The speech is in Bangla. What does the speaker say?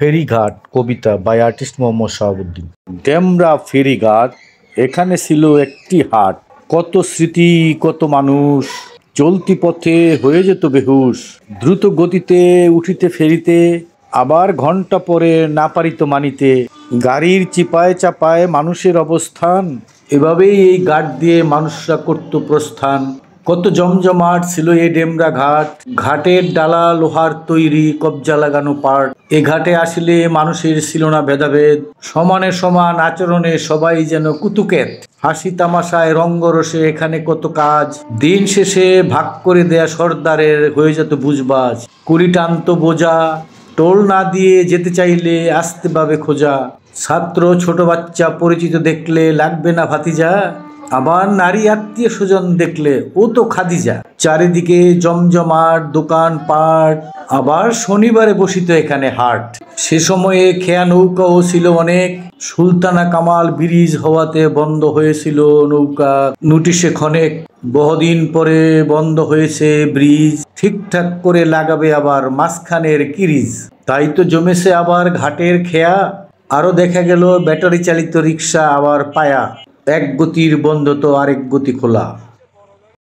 ফেরিঘাট কবিতা বাই আর্টিস্ট মোহাম্মদ শাহাবুদ্দিন। ডেমরা ফেরিঘাট, এখানে ছিল একটি হাট। কত স্মৃতি, কত মানুষ, চলতি পথে হয়ে যেত বেহুশ। দ্রুত গতিতে উঠিতে ফেরিতে, আবার ঘন্টা পরে না পারিত মানিতে। গাড়ির চিপায় চাপায় মানুষের অবস্থান, এভাবেই এই ঘাট দিয়ে মানুষরা করত প্রস্থান। কত জমজমাট ছিল এই ডেমরা ঘাট, ঘাটের ডালা লোহার তৈরি, কবজা লাগানো পাট। এ ঘাটে আসলে মানুষের ছিল না ভেদাভেদ, সমানে সমান আচরণে সবাই যেন কুতুকেত। হাসি তামাশায় রঙ্গরসে এখানে কত কাজ, দিন শেষে ভাগ করে দেয়া সর্দারের হয়ে যেত বুঝবাজ। কুড়ি টানত বোঝা, টোল না দিয়ে যেতে চাইলে আসতে পাবে খোঁজা। ছাত্র ছোট বাচ্চা পরিচিত দেখলে লাগবে না ভাতিজা, আবার নারী আত্মীয় স্বজন দেখলে ও তো খাদিজা। চারিদিকে জমজমাট দোকান পাট, আবার শনিবারে বসিত এখানে হাট। সে সময়ে খেয়া নৌকাও ছিল অনেক, সুলতানা কামাল ব্রিজ হওয়াতে বন্ধ হয়েছিল নৌকা নোটিশে ক্ষণেক। বহুদিন পরে বন্ধ হয়েছে ব্রিজ, ঠিকঠাক করে লাগাবে আবার মাঝখানের কিরিজ। তাই তো জমেছে আবার ঘাটের খেয়া, আরো দেখা গেল ব্যাটারি চালিত রিক্সা আবার পায়া। এক গতির বন্ধ তো আরেক গতি খোলা।